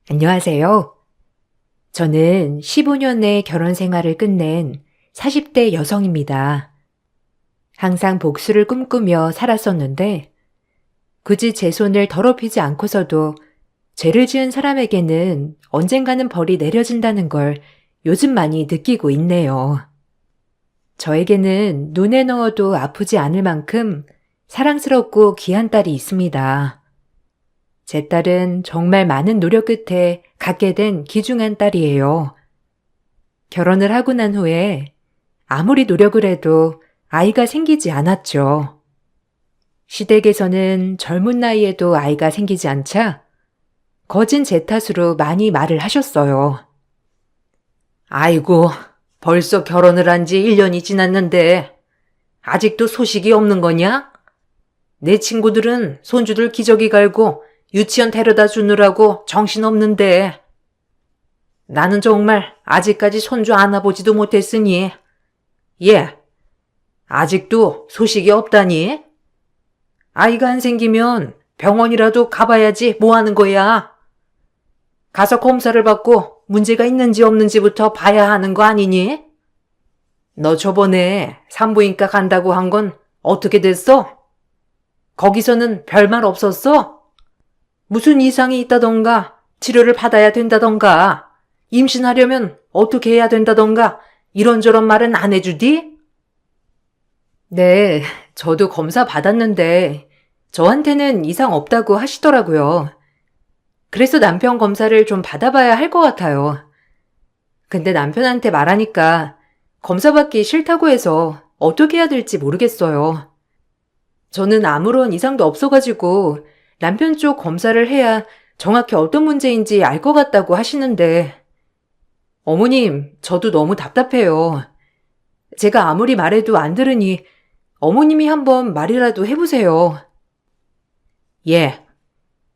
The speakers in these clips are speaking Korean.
안녕하세요. 저는 15년의 결혼 생활을 끝낸 40대 여성입니다. 항상 복수를 꿈꾸며 살았었는데 굳이 제 손을 더럽히지 않고서도 죄를 지은 사람에게는 언젠가는 벌이 내려진다는 걸 요즘 많이 느끼고 있네요. 저에게는 눈에 넣어도 아프지 않을 만큼 사랑스럽고 귀한 딸이 있습니다. 제 딸은 정말 많은 노력 끝에 갖게 된 귀중한 딸이에요. 결혼을 하고 난 후에 아무리 노력을 해도 아이가 생기지 않았죠. 시댁에서는 젊은 나이에도 아이가 생기지 않자 거진 제 탓으로 많이 말을 하셨어요. 아이고, 벌써 결혼을 한 지 1년이 지났는데 아직도 소식이 없는 거냐? 내 친구들은 손주들 기저귀 갈고 유치원 데려다 주느라고 정신없는데 나는 정말 아직까지 손주 안아보지도 못했으니 아직도 소식이 없다니? 아이가 안 생기면 병원이라도 가봐야지 뭐 하는 거야? 가서 검사를 받고 문제가 있는지 없는지부터 봐야 하는 거 아니니? 너 저번에 산부인과 간다고 한 건 어떻게 됐어? 거기서는 별말 없었어? 무슨 이상이 있다던가, 치료를 받아야 된다던가, 임신하려면 어떻게 해야 된다던가, 이런저런 말은 안 해주디? 네, 저도 검사 받았는데, 저한테는 이상 없다고 하시더라고요. 그래서 남편 검사를 좀 받아봐야 할 것 같아요. 근데 남편한테 말하니까 검사 받기 싫다고 해서 어떻게 해야 될지 모르겠어요. 저는 아무런 이상도 없어가지고 남편 쪽 검사를 해야 정확히 어떤 문제인지 알 것 같다고 하시는데 어머님, 저도 너무 답답해요. 제가 아무리 말해도 안 들으니 어머님이 한번 말이라도 해보세요.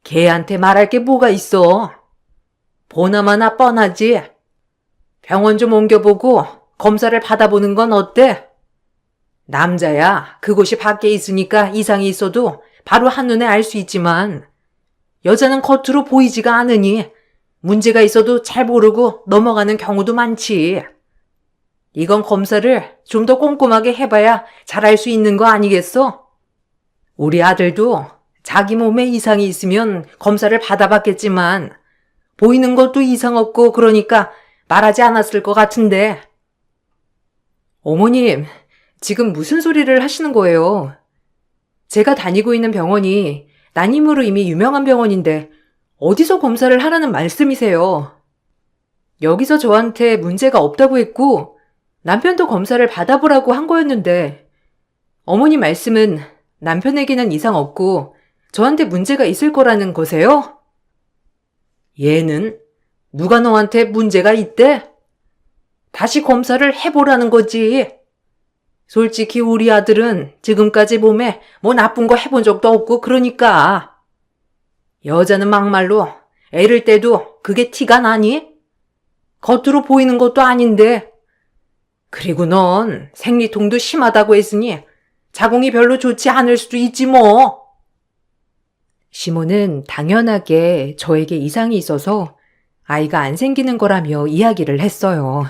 걔한테 말할 게 뭐가 있어? 보나마나 뻔하지. 병원 좀 옮겨보고 검사를 받아보는 건 어때? 남자야, 그곳이 밖에 있으니까 이상이 있어도 바로 한눈에 알 수 있지만 여자는 겉으로 보이지가 않으니 문제가 있어도 잘 모르고 넘어가는 경우도 많지. 이건 검사를 좀 더 꼼꼼하게 해봐야 잘 알 수 있는 거 아니겠어? 우리 아들도 자기 몸에 이상이 있으면 검사를 받아봤겠지만 보이는 것도 이상 없고 그러니까 말하지 않았을 것 같은데. 어머님, 지금 무슨 소리를 하시는 거예요? 제가 다니고 있는 병원이 난임으로 이미 유명한 병원인데 어디서 검사를 하라는 말씀이세요? 여기서 저한테 문제가 없다고 했고 남편도 검사를 받아보라고 한 거였는데 어머니 말씀은 남편에게는 이상 없고 저한테 문제가 있을 거라는 거세요? 얘는 누가 너한테 문제가 있대? 다시 검사를 해보라는 거지. 솔직히 우리 아들은 지금까지 몸에 뭐 나쁜 거 해본 적도 없고 그러니까. 여자는 막말로 애를 떼도 그게 티가 나니? 겉으로 보이는 것도 아닌데. 그리고 넌 생리통도 심하다고 했으니 자궁이 별로 좋지 않을 수도 있지 뭐. 시모는 당연하게 저에게 이상이 있어서 아이가 안 생기는 거라며 이야기를 했어요.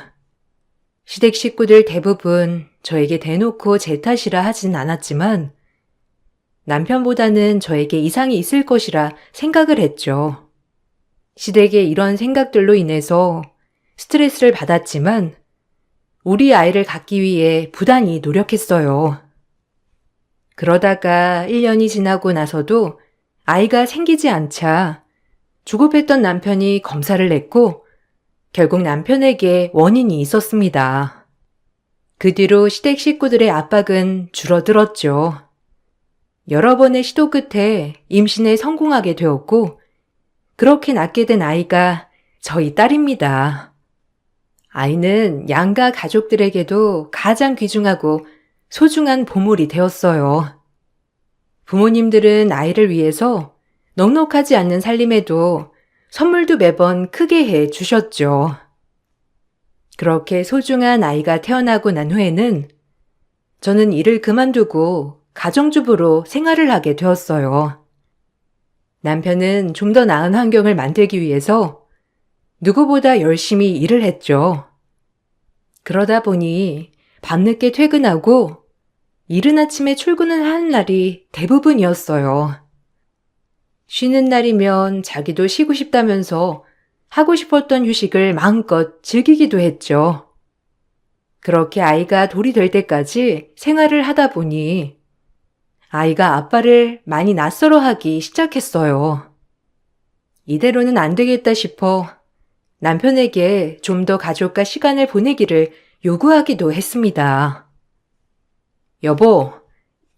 시댁 식구들 대부분 저에게 대놓고 제 탓이라 하진 않았지만 남편보다는 저에게 이상이 있을 것이라 생각을 했죠. 시댁의 이런 생각들로 인해서 스트레스를 받았지만 우리 아이를 갖기 위해 부단히 노력했어요. 그러다가 1년이 지나고 나서도 아이가 생기지 않자 조급했던 남편이 검사를 냈고 결국 남편에게 원인이 있었습니다. 그 뒤로 시댁 식구들의 압박은 줄어들었죠. 여러 번의 시도 끝에 임신에 성공하게 되었고 그렇게 낳게 된 아이가 저희 딸입니다. 아이는 양가 가족들에게도 가장 귀중하고 소중한 보물이 되었어요. 부모님들은 아이를 위해서 넉넉하지 않는 살림에도 선물도 매번 크게 해 주셨죠. 그렇게 소중한 아이가 태어나고 난 후에는 저는 일을 그만두고 가정주부로 생활을 하게 되었어요. 남편은 좀 더 나은 환경을 만들기 위해서 누구보다 열심히 일을 했죠. 그러다 보니 밤늦게 퇴근하고 이른 아침에 출근을 하는 날이 대부분이었어요. 쉬는 날이면 자기도 쉬고 싶다면서 하고 싶었던 휴식을 마음껏 즐기기도 했죠. 그렇게 아이가 돌이 될 때까지 생활을 하다 보니 아이가 아빠를 많이 낯설어하기 시작했어요. 이대로는 안 되겠다 싶어 남편에게 좀 더 가족과 시간을 보내기를 요구하기도 했습니다. 여보,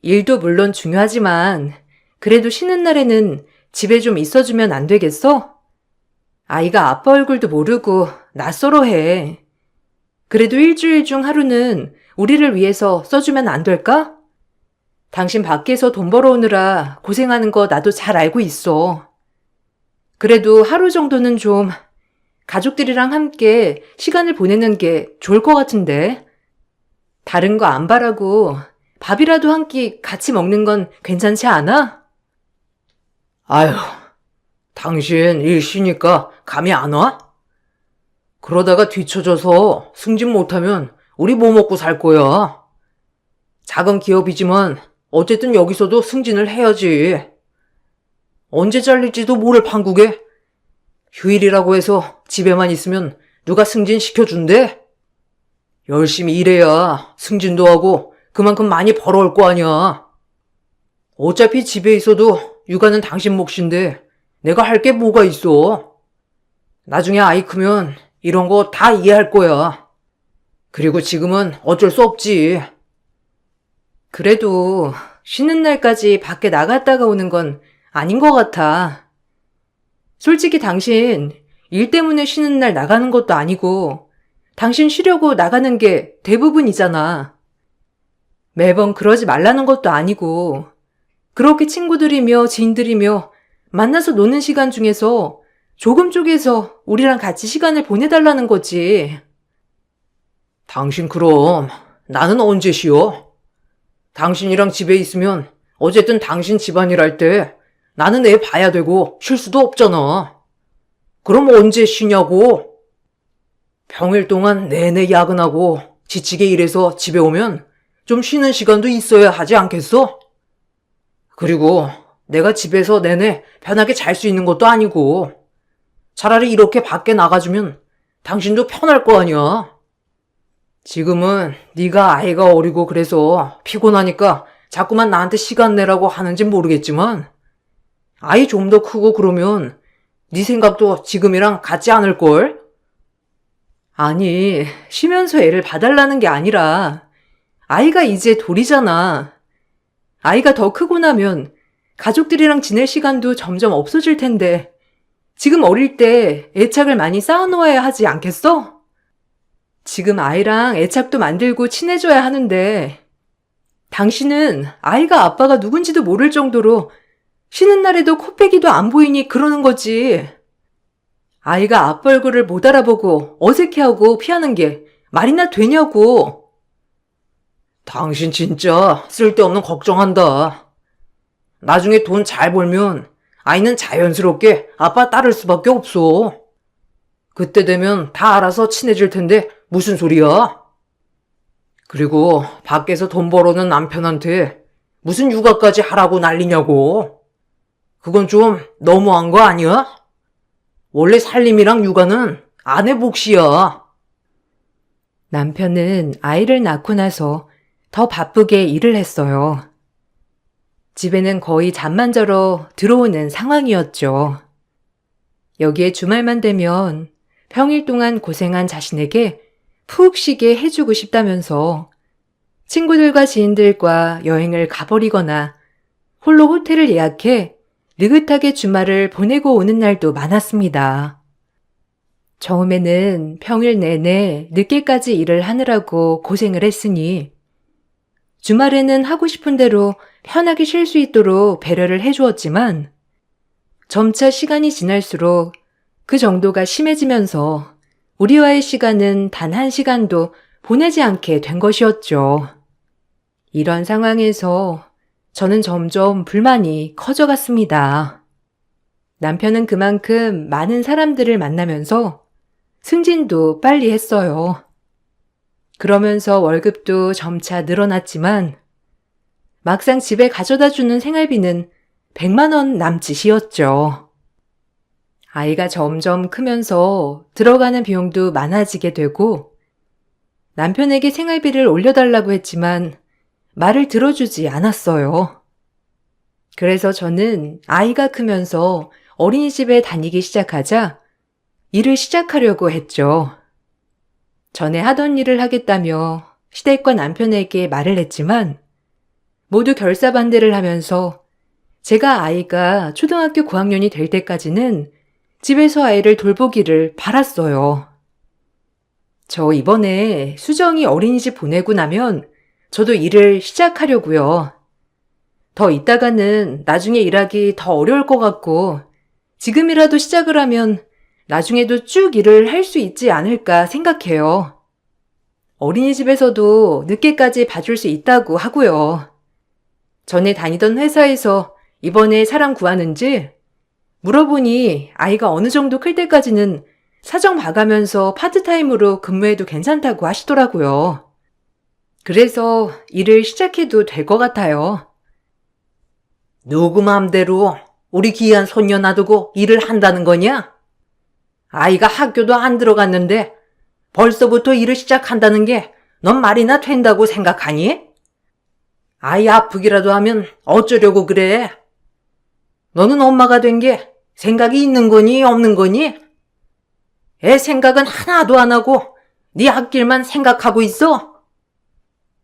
일도 물론 중요하지만 그래도 쉬는 날에는 집에 좀 있어주면 안 되겠어? 아이가 아빠 얼굴도 모르고 낯설어해. 그래도 일주일 중 하루는 우리를 위해서 써주면 안 될까? 당신 밖에서 돈 벌어오느라 고생하는 거 나도 잘 알고 있어. 그래도 하루 정도는 좀 가족들이랑 함께 시간을 보내는 게 좋을 것 같은데. 다른 거 안 바라고 밥이라도 한 끼 같이 먹는 건 괜찮지 않아? 아휴, 당신 일 쉬니까 감이 안 와? 그러다가 뒤처져서 승진 못하면 우리 뭐 먹고 살 거야? 작은 기업이지만 어쨌든 여기서도 승진을 해야지. 언제 잘릴지도 모를 판국에 휴일이라고 해서 집에만 있으면 누가 승진시켜준대? 열심히 일해야 승진도 하고 그만큼 많이 벌어올 거 아니야. 어차피 집에 있어도 육아는 당신 몫인데 내가 할 게 뭐가 있어. 나중에 아이 크면 이런 거 다 이해할 거야. 그리고 지금은 어쩔 수 없지. 그래도 쉬는 날까지 밖에 나갔다가 오는 건 아닌 것 같아. 솔직히 당신 일 때문에 쉬는 날 나가는 것도 아니고 당신 쉬려고 나가는 게 대부분이잖아. 매번 그러지 말라는 것도 아니고 그렇게 친구들이며 지인들이며 만나서 노는 시간 중에서 조금 쪼개서 우리랑 같이 시간을 보내달라는 거지. 당신 그럼 나는 언제 쉬어? 당신이랑 집에 있으면 어쨌든 당신 집안일 할 때 나는 애 봐야 되고 쉴 수도 없잖아. 그럼 언제 쉬냐고? 평일 동안 내내 야근하고 지치게 일해서 집에 오면 좀 쉬는 시간도 있어야 하지 않겠어? 그리고 내가 집에서 내내 편하게 잘 수 있는 것도 아니고 차라리 이렇게 밖에 나가주면 당신도 편할 거 아니야. 지금은 네가 아이가 어리고 그래서 피곤하니까 자꾸만 나한테 시간 내라고 하는진 모르겠지만 아이 좀 더 크고 그러면 네 생각도 지금이랑 같지 않을걸? 아니, 쉬면서 애를 봐달라는 게 아니라 아이가 이제 돌이잖아. 아이가 더 크고 나면 가족들이랑 지낼 시간도 점점 없어질 텐데 지금 어릴 때 애착을 많이 쌓아놓아야 하지 않겠어? 지금 아이랑 애착도 만들고 친해져야 하는데 당신은 아이가 아빠가 누군지도 모를 정도로 쉬는 날에도 코빼기도 안 보이니 그러는 거지. 아이가 아빠 얼굴을 못 알아보고 어색해하고 피하는 게 말이나 되냐고. 당신 진짜 쓸데없는 걱정한다. 나중에 돈 잘 벌면 아이는 자연스럽게 아빠 따를 수밖에 없어. 그때 되면 다 알아서 친해질 텐데 무슨 소리야? 그리고 밖에서 돈 벌어오는 남편한테 무슨 육아까지 하라고 난리냐고. 그건 좀 너무한 거 아니야? 원래 살림이랑 육아는 아내 몫이야. 남편은 아이를 낳고 나서 더 바쁘게 일을 했어요. 집에는 거의 잠만 자러 들어오는 상황이었죠. 여기에 주말만 되면 평일 동안 고생한 자신에게 푹 쉬게 해주고 싶다면서 친구들과 지인들과 여행을 가버리거나 홀로 호텔을 예약해 느긋하게 주말을 보내고 오는 날도 많았습니다. 처음에는 평일 내내 늦게까지 일을 하느라고 고생을 했으니 주말에는 하고 싶은 대로 편하게 쉴 수 있도록 배려를 해주었지만 점차 시간이 지날수록 그 정도가 심해지면서 우리와의 시간은 단 한 시간도 보내지 않게 된 것이었죠. 이런 상황에서 저는 점점 불만이 커져갔습니다. 남편은 그만큼 많은 사람들을 만나면서 승진도 빨리 했어요. 그러면서 월급도 점차 늘어났지만 막상 집에 가져다 주는 생활비는 100만 원 남짓이었죠. 아이가 점점 크면서 들어가는 비용도 많아지게 되고 남편에게 생활비를 올려달라고 했지만 말을 들어주지 않았어요. 그래서 저는 아이가 크면서 어린이집에 다니기 시작하자 일을 시작하려고 했죠. 전에 하던 일을 하겠다며 시댁과 남편에게 말을 했지만 모두 결사반대를 하면서 제가 아이가 초등학교 고학년이 될 때까지는 집에서 아이를 돌보기를 바랐어요. 저 이번에 수정이 어린이집 보내고 나면 저도 일을 시작하려고요. 더 있다가는 나중에 일하기 더 어려울 것 같고 지금이라도 시작을 하면 나중에도 쭉 일을 할 수 있지 않을까 생각해요. 어린이집에서도 늦게까지 봐줄 수 있다고 하고요. 전에 다니던 회사에서 이번에 사람 구하는지 물어보니 아이가 어느 정도 클 때까지는 사정 봐가면서 파트타임으로 근무해도 괜찮다고 하시더라고요. 그래서 일을 시작해도 될 것 같아요. 누구 맘대로 우리 귀한 손녀 놔두고 일을 한다는 거냐? 아이가 학교도 안 들어갔는데 벌써부터 일을 시작한다는 게 넌 말이나 된다고 생각하니? 아이 아프기라도 하면 어쩌려고 그래? 너는 엄마가 된 게 생각이 있는 거니 없는 거니? 애 생각은 하나도 안 하고 네 앞길만 생각하고 있어?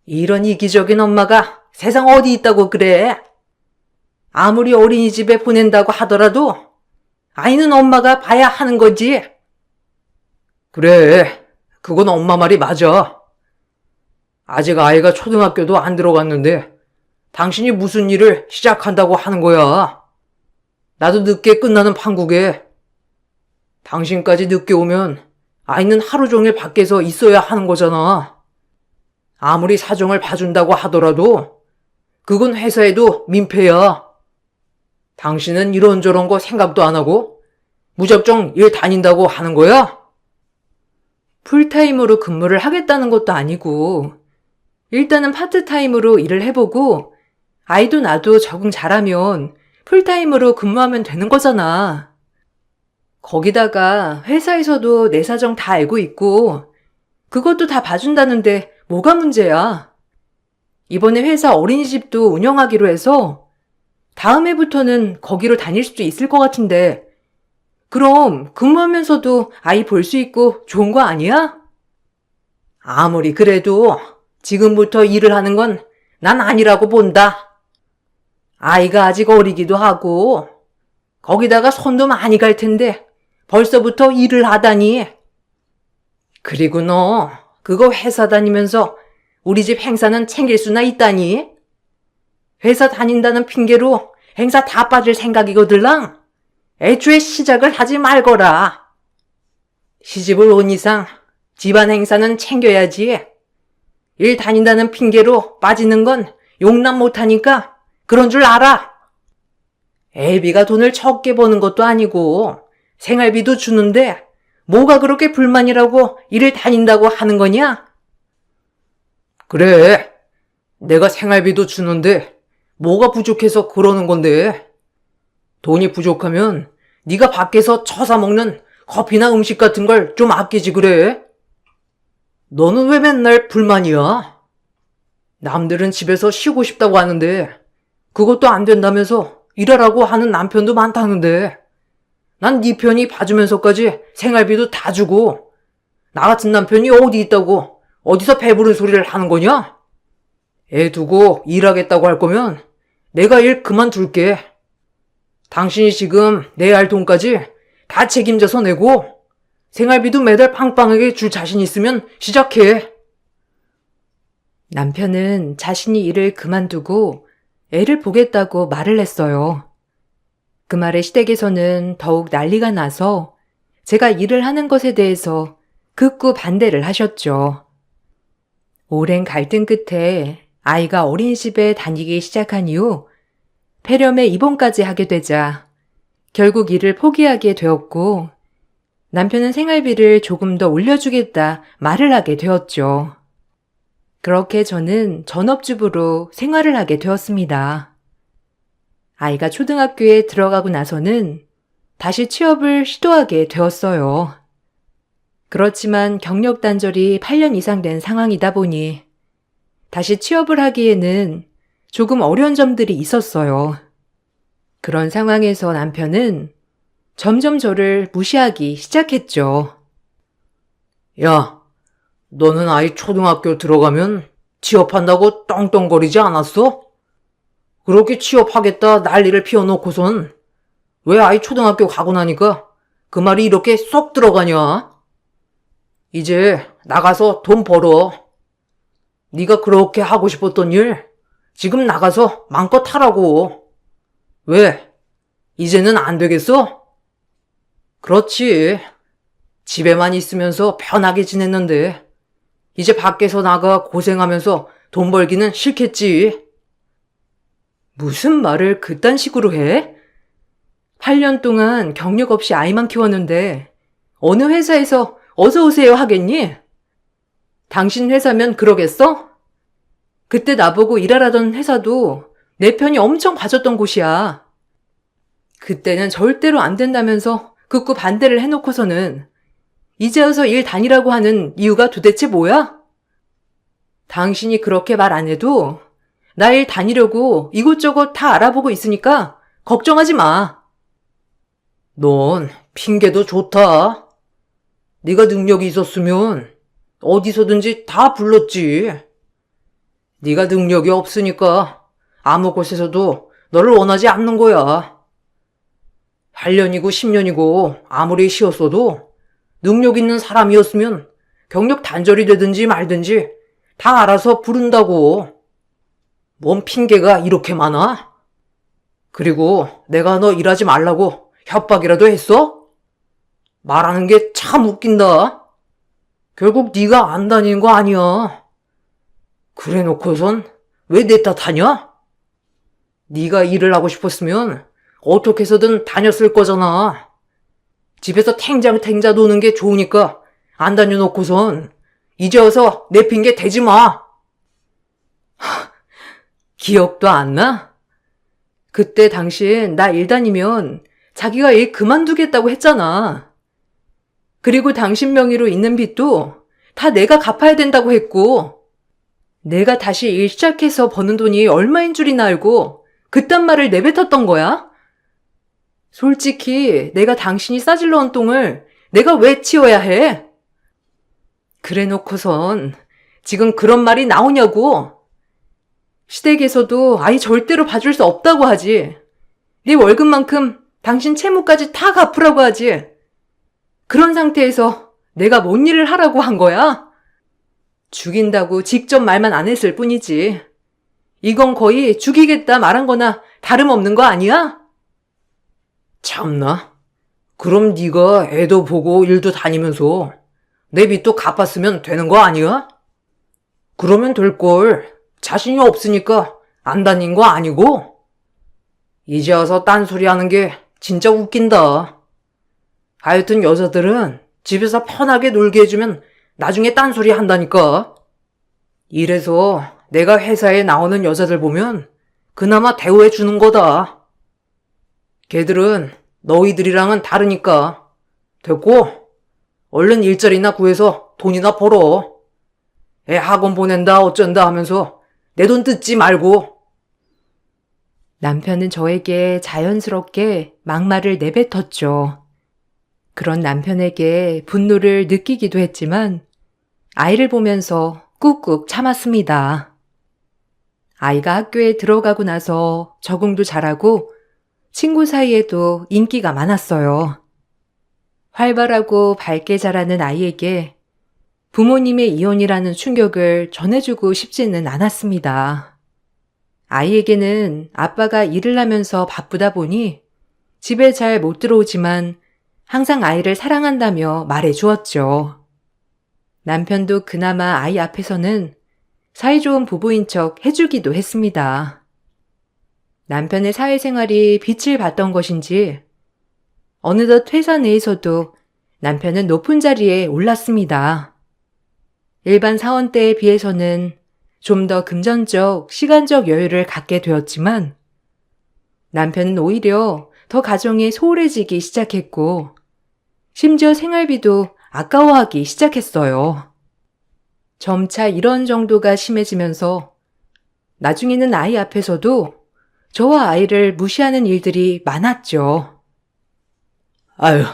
이런 이기적인 엄마가 세상 어디 있다고 그래? 아무리 어린이집에 보낸다고 하더라도 아이는 엄마가 봐야 하는 거지. 그래, 그건 엄마 말이 맞아. 아직 아이가 초등학교도 안 들어갔는데 당신이 무슨 일을 시작한다고 하는 거야? 나도 늦게 끝나는 판국에 당신까지 늦게 오면 아이는 하루 종일 밖에서 있어야 하는 거잖아. 아무리 사정을 봐준다고 하더라도 그건 회사에도 민폐야. 당신은 이런저런 거 생각도 안 하고 무작정 일 다닌다고 하는 거야? 풀타임으로 근무를 하겠다는 것도 아니고 일단은 파트타임으로 일을 해보고 아이도 나도 적응 잘하면 풀타임으로 근무하면 되는 거잖아. 거기다가 회사에서도 내 사정 다 알고 있고 그것도 다 봐준다는데 뭐가 문제야? 이번에 회사 어린이집도 운영하기로 해서 다음 해부터는 거기로 다닐 수도 있을 것 같은데 그럼 근무하면서도 아이 볼 수 있고 좋은 거 아니야? 아무리 그래도 지금부터 일을 하는 건 난 아니라고 본다. 아이가 아직 어리기도 하고 거기다가 손도 많이 갈 텐데 벌써부터 일을 하다니. 그리고 너 그거 회사 다니면서 우리 집 행사는 챙길 수나 있다니? 회사 다닌다는 핑계로 행사 다 빠질 생각이거들랑 애초에 시작을 하지 말거라. 시집을 온 이상 집안 행사는 챙겨야지. 일 다닌다는 핑계로 빠지는 건 용납 못하니까 그런 줄 알아. 애비가 돈을 적게 버는 것도 아니고 생활비도 주는데 뭐가 그렇게 불만이라고 일을 다닌다고 하는 거냐? 그래, 내가 생활비도 주는데 뭐가 부족해서 그러는 건데. 돈이 부족하면 네가 밖에서 처사 먹는 커피나 음식 같은 걸 좀 아끼지 그래? 너는 왜 맨날 불만이야? 남들은 집에서 쉬고 싶다고 하는데 그것도 안 된다면서 일하라고 하는 남편도 많다는데 난 네 편이 봐주면서까지 생활비도 다 주고 나 같은 남편이 어디 있다고 어디서 배부른 소리를 하는 거냐? 애 두고 일하겠다고 할 거면 내가 일 그만둘게. 당신이 지금 내야 할 돈까지 다 책임져서 내고 생활비도 매달 빵빵하게 줄 자신 있으면 시작해. 남편은 자신이 일을 그만두고 애를 보겠다고 말을 했어요. 그 말에 시댁에서는 더욱 난리가 나서 제가 일을 하는 것에 대해서 극구 반대를 하셨죠. 오랜 갈등 끝에 아이가 어린이집에 다니기 시작한 이후 폐렴에 입원까지 하게 되자 결국 일을 포기하게 되었고 남편은 생활비를 조금 더 올려주겠다 말을 하게 되었죠. 그렇게 저는 전업주부로 생활을 하게 되었습니다. 아이가 초등학교에 들어가고 나서는 다시 취업을 시도하게 되었어요. 그렇지만 경력 단절이 8년 이상 된 상황이다 보니 다시 취업을 하기에는 조금 어려운 점들이 있었어요. 그런 상황에서 남편은 점점 저를 무시하기 시작했죠. 야, 너는 아이 초등학교 들어가면 취업한다고 떵떵거리지 않았어? 그렇게 취업하겠다 난리를 피워놓고선 왜 아이 초등학교 가고 나니까 그 말이 이렇게 쏙 들어가냐? 이제 나가서 돈 벌어. 네가 그렇게 하고 싶었던 일 지금 나가서 마음껏 하라고. 왜? 이제는 안 되겠어? 그렇지. 집에만 있으면서 편하게 지냈는데 이제 밖에서 나가 고생하면서 돈 벌기는 싫겠지. 무슨 말을 그딴 식으로 해? 8년 동안 경력 없이 아이만 키웠는데 어느 회사에서 어서 오세요 하겠니? 당신 회사면 그러겠어? 그때 나보고 일하라던 회사도 내 편이 엄청 봐줬던 곳이야. 그때는 절대로 안 된다면서 극구 반대를 해놓고서는 이제 와서 일 다니라고 하는 이유가 도대체 뭐야? 당신이 그렇게 말 안 해도 나 일 다니려고 이곳저곳 다 알아보고 있으니까 걱정하지 마. 넌 핑계도 좋다. 네가 능력이 있었으면 어디서든지 다 불렀지. 네가 능력이 없으니까 아무 곳에서도 너를 원하지 않는 거야. 8년이고 10년이고 아무리 쉬었어도 능력 있는 사람이었으면 경력 단절이 되든지 말든지 다 알아서 부른다고. 뭔 핑계가 이렇게 많아? 그리고 내가 너 일하지 말라고 협박이라도 했어? 말하는 게 참 웃긴다. 결국 네가 안 다니는 거 아니야. 그래 놓고선 왜 내 탓하냐? 네가 일을 하고 싶었으면 어떻게 해서든 다녔을 거잖아. 집에서 탱자탱자 노는 게 좋으니까 안 다녀놓고선 이제 와서 내 핑계 대지 마. 기억도 안 나? 그때 당신 나 일 다니면 자기가 일 그만두겠다고 했잖아. 그리고 당신 명의로 있는 빚도 다 내가 갚아야 된다고 했고, 내가 다시 일 시작해서 버는 돈이 얼마인 줄이나 알고 그딴 말을 내뱉었던 거야? 솔직히 내가 당신이 싸질러 온 똥을 내가 왜 치워야 해? 그래 놓고선 지금 그런 말이 나오냐고. 시댁에서도 아이 절대로 봐줄 수 없다고 하지. 네 월급만큼 당신 채무까지 다 갚으라고 하지. 그런 상태에서 내가 뭔 일을 하라고 한 거야? 죽인다고 직접 말만 안 했을 뿐이지. 이건 거의 죽이겠다 말한 거나 다름없는 거 아니야? 참나. 그럼 네가 애도 보고 일도 다니면서 내 빚도 갚았으면 되는 거 아니야? 그러면 될걸. 자신이 없으니까 안 다닌 거 아니고? 이제 와서 딴소리 하는 게 진짜 웃긴다. 하여튼 여자들은 집에서 편하게 놀게 해주면 나중에 딴소리 한다니까. 이래서 내가 회사에 나오는 여자들 보면 그나마 대우해 주는 거다. 걔들은 너희들이랑은 다르니까. 됐고, 얼른 일자리나 구해서 돈이나 벌어. 애 학원 보낸다 어쩐다 하면서 내 돈 뜯지 말고. 남편은 저에게 자연스럽게 막말을 내뱉었죠. 그런 남편에게 분노를 느끼기도 했지만 아이를 보면서 꾹꾹 참았습니다. 아이가 학교에 들어가고 나서 적응도 잘하고 친구 사이에도 인기가 많았어요. 활발하고 밝게 자라는 아이에게 부모님의 이혼이라는 충격을 전해주고 싶지는 않았습니다. 아이에게는 아빠가 일을 하면서 바쁘다 보니 집에 잘 못 들어오지만 항상 아이를 사랑한다며 말해주었죠. 남편도 그나마 아이 앞에서는 사이좋은 부부인 척 해주기도 했습니다. 남편의 사회생활이 빛을 봤던 것인지 어느덧 회사 내에서도 남편은 높은 자리에 올랐습니다. 일반 사원 때에 비해서는 좀 더 금전적, 시간적 여유를 갖게 되었지만 남편은 오히려 더 가정에 소홀해지기 시작했고 심지어 생활비도 아까워하기 시작했어요. 점차 이런 정도가 심해지면서 나중에는 아이 앞에서도 저와 아이를 무시하는 일들이 많았죠. 아유,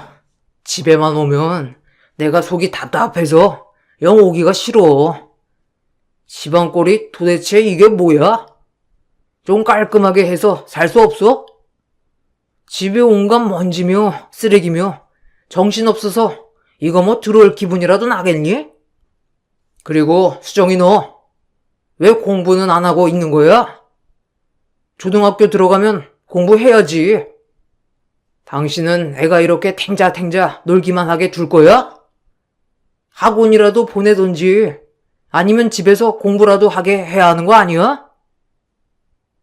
집에만 오면 내가 속이 답답해서 영 오기가 싫어. 집안 꼴이 도대체 이게 뭐야? 좀 깔끔하게 해서 살 수 없어? 집에 온갖 먼지며 쓰레기며 정신없어서 이거 뭐 들어올 기분이라도 나겠니? 그리고 수정이 너 왜 공부는 안 하고 있는 거야? 초등학교 들어가면 공부해야지. 당신은 애가 이렇게 탱자탱자 놀기만 하게 둘 거야? 학원이라도 보내던지 아니면 집에서 공부라도 하게 해야 하는 거 아니야?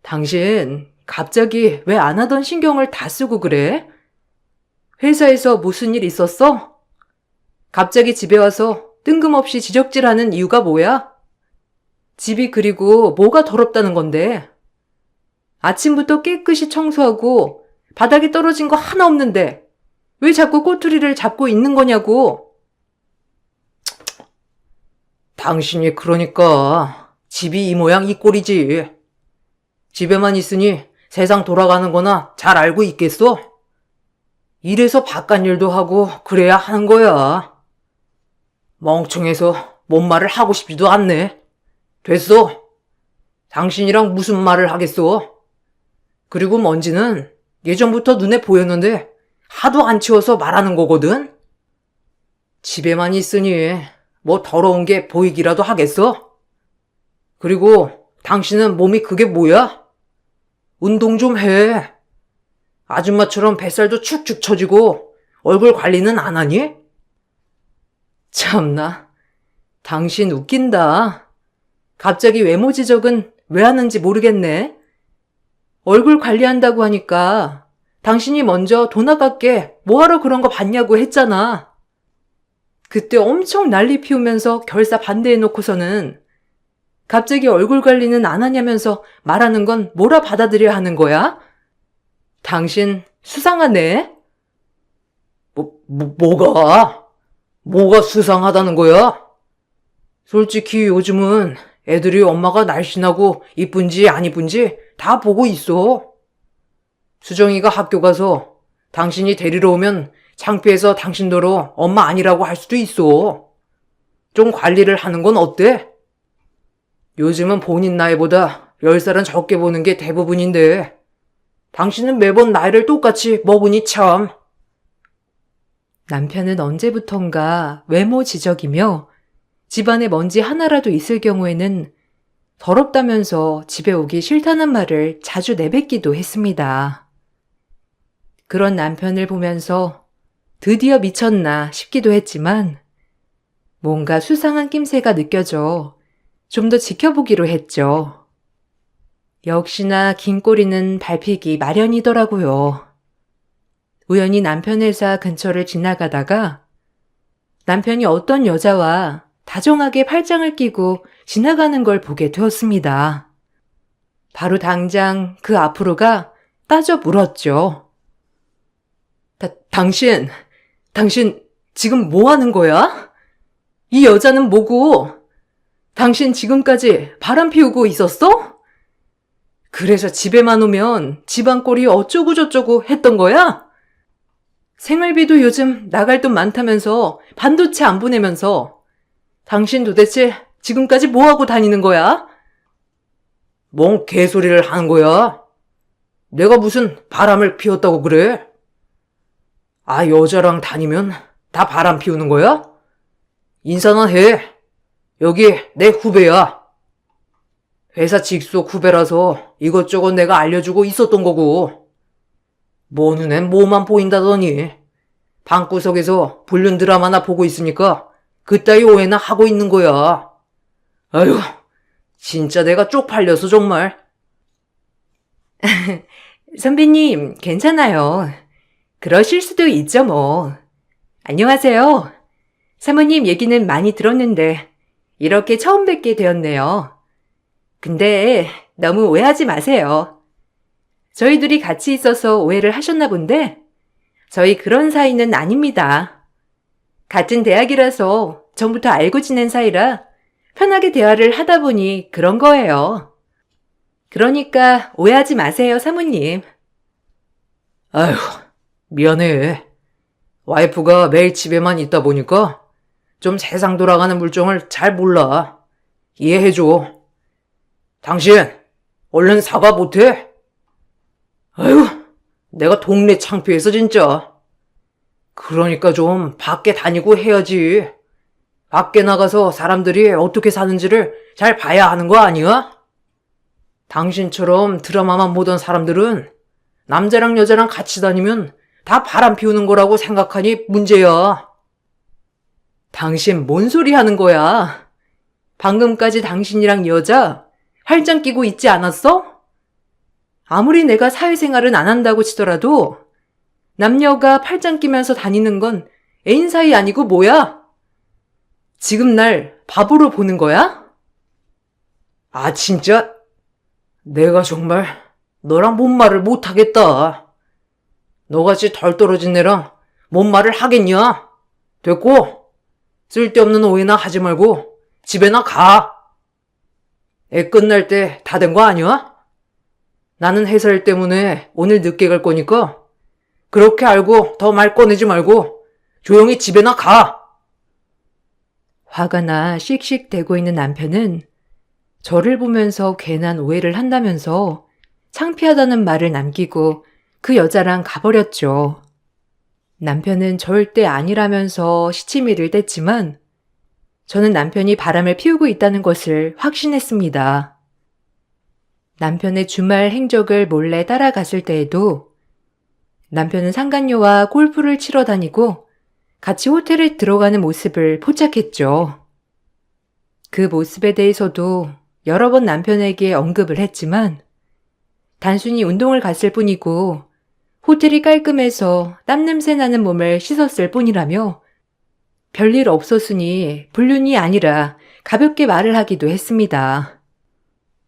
당신 갑자기 왜 안 하던 신경을 다 쓰고 그래? 회사에서 무슨 일 있었어? 갑자기 집에 와서 뜬금없이 지적질하는 이유가 뭐야? 집이 그리고 뭐가 더럽다는 건데? 아침부터 깨끗이 청소하고 바닥에 떨어진 거 하나 없는데 왜 자꾸 꼬투리를 잡고 있는 거냐고? 당신이 그러니까 집이 이 모양 이 꼴이지. 집에만 있으니 세상 돌아가는 거나 잘 알고 있겠어? 이래서 바깥 일도 하고 그래야 하는 거야. 멍청해서 뭔 말을 하고 싶지도 않네. 됐어. 당신이랑 무슨 말을 하겠어? 그리고 먼지는 예전부터 눈에 보였는데 하도 안 치워서 말하는 거거든? 집에만 있으니 뭐 더러운 게 보이기라도 하겠어? 그리고 당신은 몸이 그게 뭐야? 운동 좀 해. 아줌마처럼 뱃살도 축축 처지고 얼굴 관리는 안 하니? 참나, 당신 웃긴다. 갑자기 외모 지적은 왜 하는지 모르겠네. 얼굴 관리한다고 하니까 당신이 먼저 돈 아깝게 뭐하러 그런 거 받냐고 했잖아. 그때 엄청 난리 피우면서 결사 반대해놓고서는 갑자기 얼굴 관리는 안 하냐면서 말하는 건 뭐라 받아들여야 하는 거야? 당신 수상하네? 뭐가 수상하다는 거야? 솔직히 요즘은 애들이 엄마가 날씬하고 이쁜지 안 이쁜지 다 보고 있어. 수정이가 학교 가서 당신이 데리러 오면 창피해서 당신더러 엄마 아니라고 할 수도 있어. 좀 관리를 하는 건 어때? 요즘은 본인 나이보다 10살은 적게 보는 게 대부분인데 당신은 매번 나이를 똑같이 먹으니 참. 남편은 언제부턴가 외모 지적이며 집안에 먼지 하나라도 있을 경우에는 더럽다면서 집에 오기 싫다는 말을 자주 내뱉기도 했습니다. 그런 남편을 보면서 드디어 미쳤나 싶기도 했지만 뭔가 수상한 낌새가 느껴져 좀 더 지켜보기로 했죠. 역시나 긴 꼬리는 밟히기 마련이더라고요. 우연히 남편 회사 근처를 지나가다가 남편이 어떤 여자와 다정하게 팔짱을 끼고 지나가는 걸 보게 되었습니다. 바로 당장 그 앞으로가 따져 물었죠. 당신 지금 뭐 하는 거야? 이 여자는 뭐고? 당신 지금까지 바람 피우고 있었어? 그래서 집에만 오면 집안 꼴이 어쩌고 저쩌고 했던 거야? 생활비도 요즘 나갈 돈 많다면서 반도체 안 보내면서 당신 도대체 지금까지 뭐 하고 다니는 거야? 뭔 개소리를 하는 거야? 내가 무슨 바람을 피웠다고 그래? 아, 여자랑 다니면 다 바람 피우는 거야? 인사나 해. 여기 내 후배야. 회사 직속 후배라서 이것저것 내가 알려주고 있었던 거고. 뭐 눈엔 뭐만 보인다더니 방구석에서 불륜 드라마나 보고 있으니까 그따위 오해나 하고 있는 거야. 아유, 진짜 내가 쪽팔려서 정말. 선배님, 괜찮아요. 그러실 수도 있죠, 뭐. 안녕하세요. 사모님 얘기는 많이 들었는데 이렇게 처음 뵙게 되었네요. 근데 너무 오해하지 마세요. 저희 둘이 같이 있어서 오해를 하셨나 본데 저희 그런 사이는 아닙니다. 같은 대학이라서 전부터 알고 지낸 사이라 편하게 대화를 하다 보니 그런 거예요. 그러니까 오해하지 마세요, 사모님. 아휴, 미안해. 와이프가 매일 집에만 있다 보니까 좀 세상 돌아가는 물정을 잘 몰라. 이해해줘. 당신, 얼른 사과 못해? 아휴, 내가 동네 창피해서 진짜. 그러니까 좀 밖에 다니고 해야지. 밖에 나가서 사람들이 어떻게 사는지를 잘 봐야 하는 거 아니야? 당신처럼 드라마만 보던 사람들은 남자랑 여자랑 같이 다니면 다 바람 피우는 거라고 생각하니 문제야. 당신 뭔 소리 하는 거야? 방금까지 당신이랑 여자 팔짱 끼고 있지 않았어? 아무리 내가 사회생활은 안 한다고 치더라도 남녀가 팔짱 끼면서 다니는 건 애인 사이 아니고 뭐야? 지금 날 바보로 보는 거야? 아, 진짜? 내가 정말 너랑 뭔 말을 못하겠다. 너같이 덜 떨어진 애랑 뭔 말을 하겠냐? 됐고, 쓸데없는 오해나 하지 말고 집에나 가. 애 끝날 때 다 된 거 아니야? 나는 회사 일 때문에 오늘 늦게 갈 거니까 그렇게 알고 더 말 꺼내지 말고 조용히 집에나 가. 화가 나 씩씩대고 있는 남편은 저를 보면서 괜한 오해를 한다면서 창피하다는 말을 남기고 그 여자랑 가버렸죠. 남편은 절대 아니라면서 시치미를 뗐지만 저는 남편이 바람을 피우고 있다는 것을 확신했습니다. 남편의 주말 행적을 몰래 따라갔을 때에도 남편은 상간녀와 골프를 치러 다니고 같이 호텔에 들어가는 모습을 포착했죠. 그 모습에 대해서도 여러 번 남편에게 언급을 했지만 단순히 운동을 갔을 뿐이고 호텔이 깔끔해서 땀냄새 나는 몸을 씻었을 뿐이라며 별일 없었으니 불륜이 아니라 가볍게 말을 하기도 했습니다.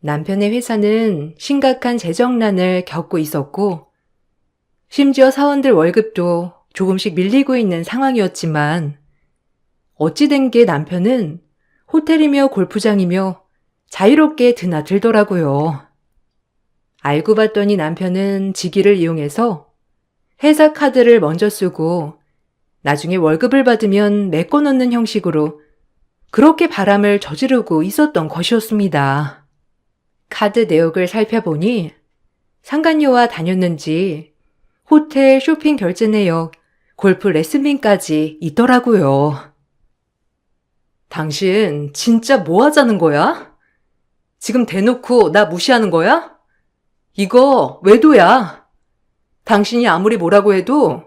남편의 회사는 심각한 재정난을 겪고 있었고 심지어 사원들 월급도 조금씩 밀리고 있는 상황이었지만 어찌 된 게 남편은 호텔이며 골프장이며 자유롭게 드나들더라고요. 알고 봤더니 남편은 직위를 이용해서 회사 카드를 먼저 쓰고 나중에 월급을 받으면 메꿔놓는 형식으로 그렇게 바람을 저지르고 있었던 것이었습니다. 카드 내역을 살펴보니 상간녀와 다녔는지 호텔 쇼핑 결제 내역, 골프 레슨빈까지 있더라고요. 당신 진짜 뭐 하자는 거야? 지금 대놓고 나 무시하는 거야? 이거 외도야. 당신이 아무리 뭐라고 해도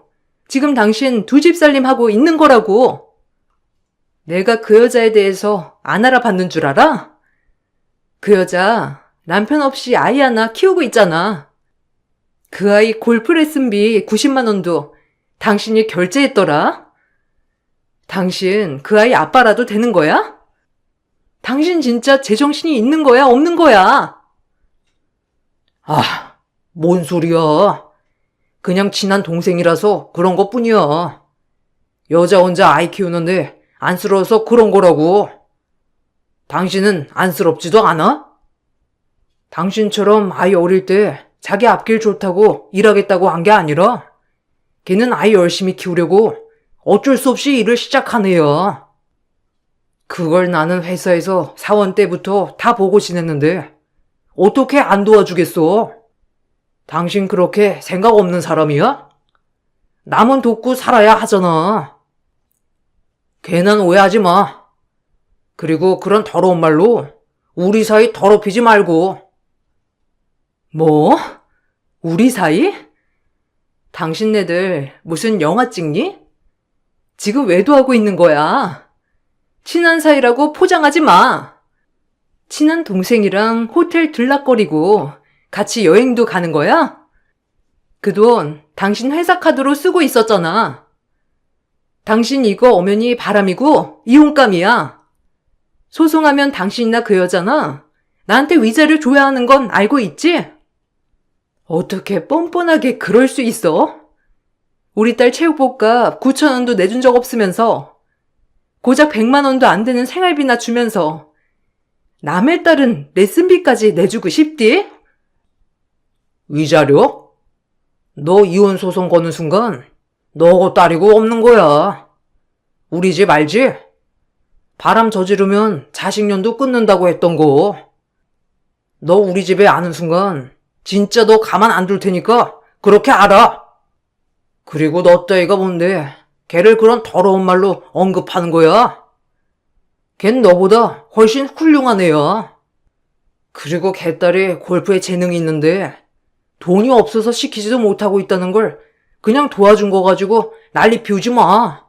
지금 당신 두 집 살림하고 있는 거라고. 내가 그 여자에 대해서 안 알아봤는 줄 알아? 그 여자 남편 없이 아이 하나 키우고 있잖아. 그 아이 골프 레슨비 90만 원도 당신이 결제했더라. 당신 그 아이 아빠라도 되는 거야? 당신 진짜 제정신이 있는 거야, 없는 거야? 아, 뭔 소리야. 그냥 친한 동생이라서 그런 것 뿐이야. 여자 혼자 아이 키우는데 안쓰러워서 그런 거라고. 당신은 안쓰럽지도 않아? 당신처럼 아이 어릴 때 자기 앞길 좋다고 일하겠다고 한 게 아니라 걔는 아이 열심히 키우려고 어쩔 수 없이 일을 시작한 애야. 그걸 나는 회사에서 사원 때부터 다 보고 지냈는데 어떻게 안 도와주겠어? 당신 그렇게 생각 없는 사람이야? 남은 돕고 살아야 하잖아. 괜한 오해하지 마. 그리고 그런 더러운 말로 우리 사이 더럽히지 말고. 뭐? 우리 사이? 당신네들 무슨 영화 찍니? 지금 외도하고 있는 거야. 친한 사이라고 포장하지 마. 친한 동생이랑 호텔 들락거리고 같이 여행도 가는 거야? 그 돈 당신 회사 카드로 쓰고 있었잖아. 당신 이거 엄연히 바람이고 이혼감이야. 소송하면 당신이나 그 여자나 나한테 위자료 줘야 하는 건 알고 있지? 어떻게 뻔뻔하게 그럴 수 있어? 우리 딸 체육복값 9,000원도 내준 적 없으면서 고작 100만 원도 안 되는 생활비나 주면서 남의 딸은 레슨비까지 내주고 싶디? 위자료? 너 이혼 소송 거는 순간 너고 딸이고 없는 거야. 우리 집 알지? 바람 저지르면 자식년도 끊는다고 했던 거. 너 우리 집에 아는 순간 진짜 너 가만 안 둘 테니까 그렇게 알아. 그리고 너 따위가 뭔데 걔를 그런 더러운 말로 언급하는 거야? 걘 너보다 훨씬 훌륭한 애야. 그리고 걔 딸이 골프에 재능이 있는데 돈이 없어서 시키지도 못하고 있다는 걸 그냥 도와준 거 가지고 난리 피우지 마.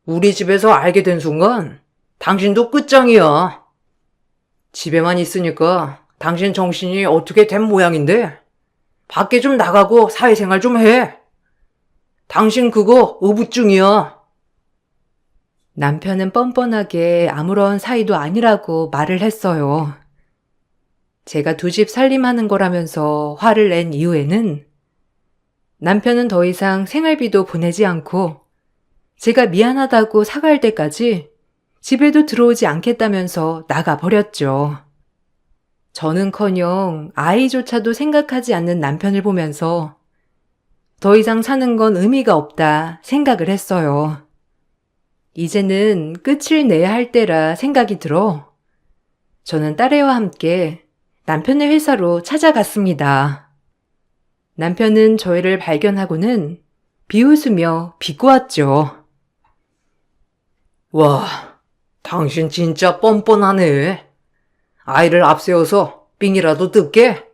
우리 집에서 알게 된 순간 당신도 끝장이야. 집에만 있으니까 당신 정신이 어떻게 된 모양인데 밖에 좀 나가고 사회생활 좀 해. 당신 그거 의부증이야. 남편은 뻔뻔하게 아무런 사이도 아니라고 말을 했어요. 제가 두 집 살림하는 거라면서 화를 낸 이후에는 남편은 더 이상 생활비도 보내지 않고 제가 미안하다고 사과할 때까지 집에도 들어오지 않겠다면서 나가버렸죠. 저는커녕 아이조차도 생각하지 않는 남편을 보면서 더 이상 사는 건 의미가 없다 생각을 했어요. 이제는 끝을 내야 할 때라 생각이 들어 저는 딸애와 함께 남편의 회사로 찾아갔습니다. 남편은 저희를 발견하고는 비웃으며 비꼬았죠. 와, 당신 진짜 뻔뻔하네. 아이를 앞세워서 삥이라도 뜯게?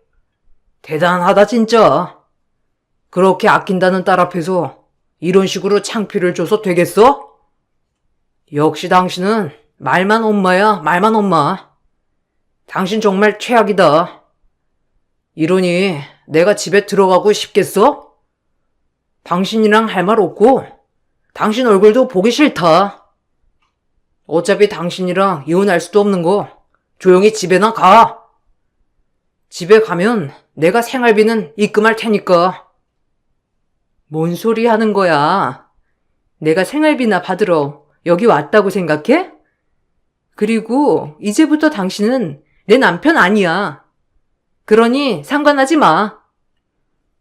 대단하다 진짜. 그렇게 아낀다는 딸 앞에서 이런 식으로 창피를 줘서 되겠어? 역시 당신은 말만 엄마야, 말만 엄마. 당신 정말 최악이다. 이러니 내가 집에 들어가고 싶겠어? 당신이랑 할 말 없고 당신 얼굴도 보기 싫다. 어차피 당신이랑 이혼할 수도 없는 거 조용히 집에나 가. 집에 가면 내가 생활비는 입금할 테니까. 뭔 소리 하는 거야? 내가 생활비나 받으러 여기 왔다고 생각해? 그리고 이제부터 당신은 내 남편 아니야. 그러니 상관하지 마.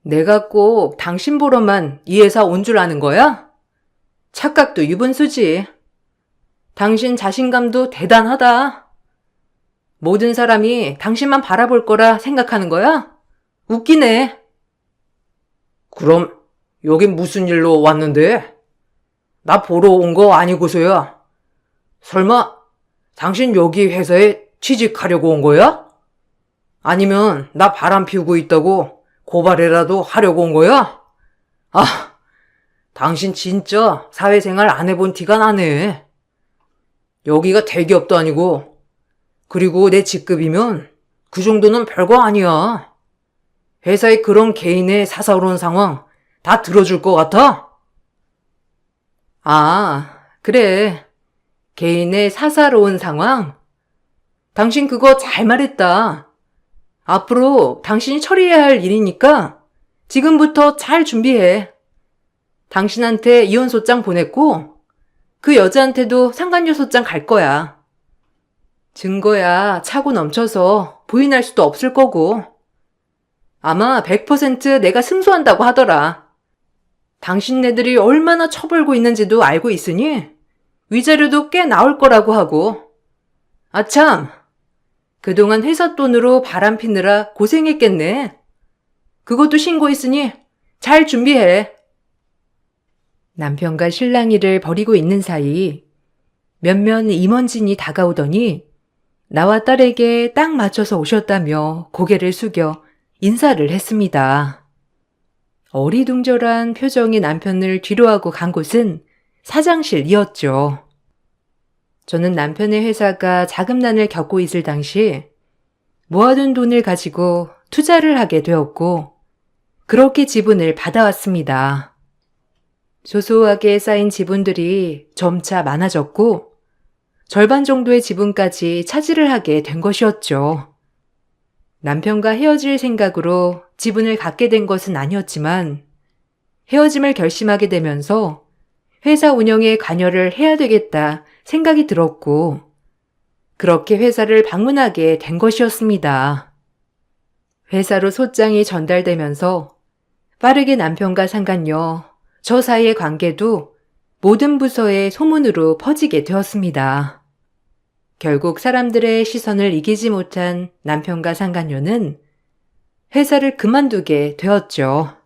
내가 꼭 당신 보러만 이 회사 온 줄 아는 거야? 착각도 유분수지. 당신 자신감도 대단하다. 모든 사람이 당신만 바라볼 거라 생각하는 거야? 웃기네. 그럼 여긴 무슨 일로 왔는데? 나 보러 온 거 아니고서야. 설마 당신 여기 회사에 취직하려고 온 거야? 아니면 나 바람 피우고 있다고 고발이라도 하려고 온 거야? 아, 당신 진짜 사회생활 안 해본 티가 나네. 여기가 대기업도 아니고, 그리고 내 직급이면 그 정도는 별거 아니야. 회사에 그런 개인의 사사로운 상황 다 들어줄 것 같아? 아, 그래. 개인의 사사로운 상황? 당신 그거 잘 말했다. 앞으로 당신이 처리해야 할 일이니까 지금부터 잘 준비해. 당신한테 이혼소장 보냈고 그 여자한테도 상간녀소장 갈 거야. 증거야 차고 넘쳐서 부인할 수도 없을 거고 아마 100% 내가 승소한다고 하더라. 당신네들이 얼마나 처벌고 있는지도 알고 있으니 위자료도 꽤 나올 거라고 하고 아참, 그동안 회사 돈으로 바람 피느라 고생했겠네. 그것도 신고했으니 잘 준비해. 남편과 실랑이를 벌이고 있는 사이 몇몇 임원진이 다가오더니 나와 딸에게 딱 맞춰서 오셨다며 고개를 숙여 인사를 했습니다. 어리둥절한 표정의 남편을 뒤로하고 간 곳은 사장실이었죠. 저는 남편의 회사가 자금난을 겪고 있을 당시 모아둔 돈을 가지고 투자를 하게 되었고 그렇게 지분을 받아왔습니다. 소소하게 쌓인 지분들이 점차 많아졌고 절반 정도의 지분까지 차지를 하게 된 것이었죠. 남편과 헤어질 생각으로 지분을 갖게 된 것은 아니었지만 헤어짐을 결심하게 되면서 회사 운영에 관여를 해야 되겠다 생각이 들었고 그렇게 회사를 방문하게 된 것이었습니다. 회사로 소장이 전달되면서 빠르게 남편과 상간녀, 저 사이의 관계도 모든 부서에 소문으로 퍼지게 되었습니다. 결국 사람들의 시선을 이기지 못한 남편과 상간녀는 회사를 그만두게 되었죠.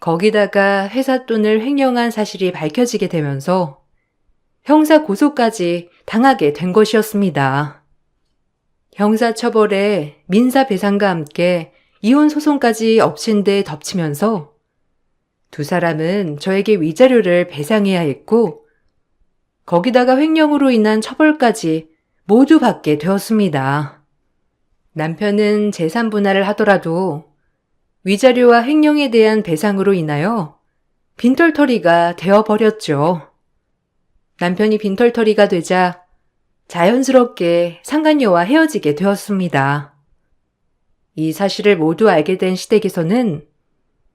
거기다가 회사 돈을 횡령한 사실이 밝혀지게 되면서 형사 고소까지 당하게 된 것이었습니다. 형사처벌에 민사배상과 함께 이혼 소송까지 엎친 데 덮치면서 두 사람은 저에게 위자료를 배상해야 했고 거기다가 횡령으로 인한 처벌까지 모두 받게 되었습니다. 남편은 재산 분할을 하더라도 위자료와 횡령에 대한 배상으로 인하여 빈털터리가 되어버렸죠. 남편이 빈털터리가 되자 자연스럽게 상간녀와 헤어지게 되었습니다. 이 사실을 모두 알게 된 시댁에서는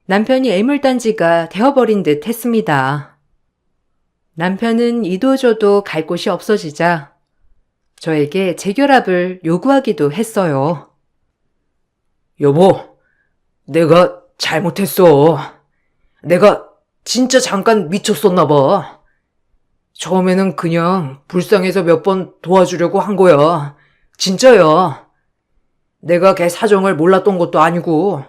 남편이 애물단지가 되어버린 듯 했습니다. 남편은 이도저도 갈 곳이 없어지자 저에게 재결합을 요구하기도 했어요. 여보, 내가 잘못했어. 내가 진짜 잠깐 미쳤었나 봐. 처음에는 그냥 불쌍해서 몇 번 도와주려고 한 거야. 진짜야. 내가 걔 사정을 몰랐던 것도 아니고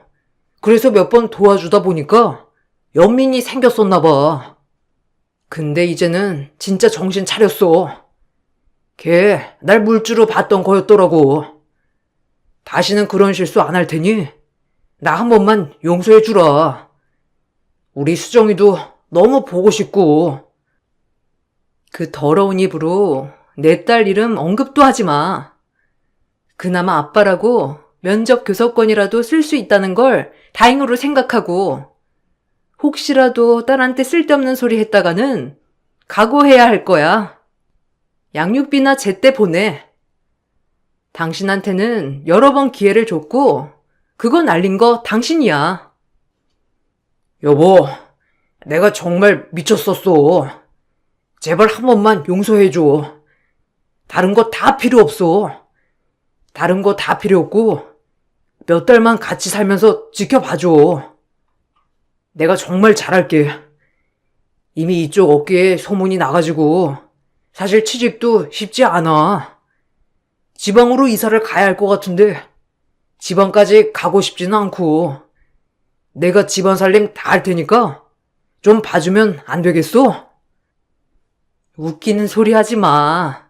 그래서 몇 번 도와주다 보니까 연민이 생겼었나 봐. 근데 이제는 진짜 정신 차렸어. 걔 날 물주로 봤던 거였더라고. 다시는 그런 실수 안 할 테니 나 한 번만 용서해 주라. 우리 수정이도 너무 보고 싶고. 그 더러운 입으로 내 딸 이름 언급도 하지 마. 그나마 아빠라고 면접 교섭권이라도 쓸 수 있다는 걸 다행으로 생각하고 혹시라도 딸한테 쓸데없는 소리 했다가는 각오해야 할 거야. 양육비나 제때 보내. 당신한테는 여러 번 기회를 줬고 그거 날린 거 당신이야. 여보, 내가 정말 미쳤었어. 제발 한 번만 용서해줘. 다른 거 다 필요 없어. 다른 거 다 필요 없고 몇 달만 같이 살면서 지켜봐줘. 내가 정말 잘할게. 이미 이쪽 업계에 소문이 나가지고 사실 취직도 쉽지 않아. 지방으로 이사를 가야 할 것 같은데 지방까지 가고 싶지는 않고 내가 집안 살림 다 할 테니까 좀 봐주면 안 되겠어? 웃기는 소리 하지 마.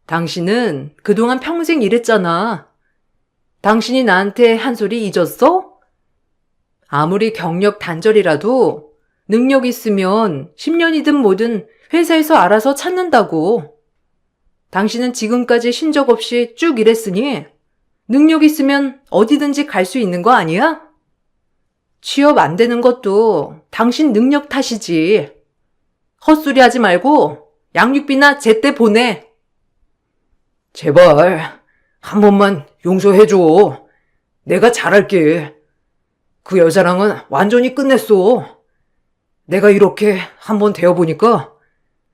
당신은 그동안 평생 일했잖아. 당신이 나한테 한 소리 잊었어? 아무리 경력 단절이라도 능력 있으면 10년이든 뭐든 회사에서 알아서 찾는다고. 당신은 지금까지 쉰 적 없이 쭉 일했으니 능력 있으면 어디든지 갈 수 있는 거 아니야? 취업 안 되는 것도 당신 능력 탓이지. 헛소리 하지 말고 양육비나 제때 보내. 제발 한 번만 용서해줘. 내가 잘할게. 그 여자랑은 완전히 끝냈어. 내가 이렇게 한번 되어보니까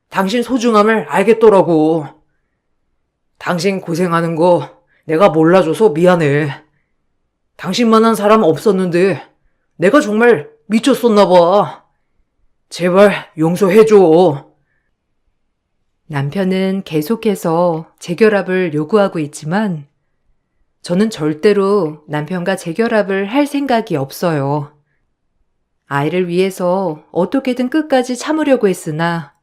당신 소중함을 알겠더라고. 당신 고생하는 거 내가 몰라줘서 미안해. 당신만한 사람 없었는데 내가 정말 미쳤었나 봐. 제발 용서해줘. 남편은 계속해서 재결합을 요구하고 있지만 저는 절대로 남편과 재결합을 할 생각이 없어요. 아이를 위해서 어떻게든 끝까지 참으려고 했으나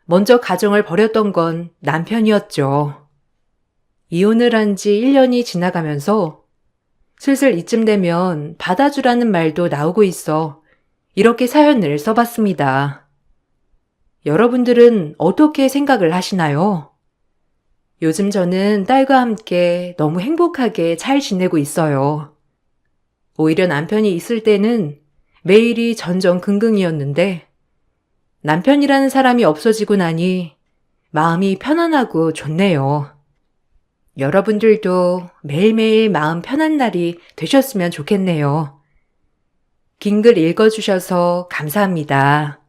먼저 가정을 버렸던 건 남편이었죠. 이혼을 한 지 1년이 지나가면서 슬슬 이쯤 되면 받아주라는 말도 나오고 있어 이렇게 사연을 써봤습니다. 여러분들은 어떻게 생각을 하시나요? 요즘 저는 딸과 함께 너무 행복하게 잘 지내고 있어요. 오히려 남편이 있을 때는 매일이 전전긍긍이었는데 남편이라는 사람이 없어지고 나니 마음이 편안하고 좋네요. 여러분들도 매일매일 마음 편한 날이 되셨으면 좋겠네요. 긴 글 읽어주셔서 감사합니다.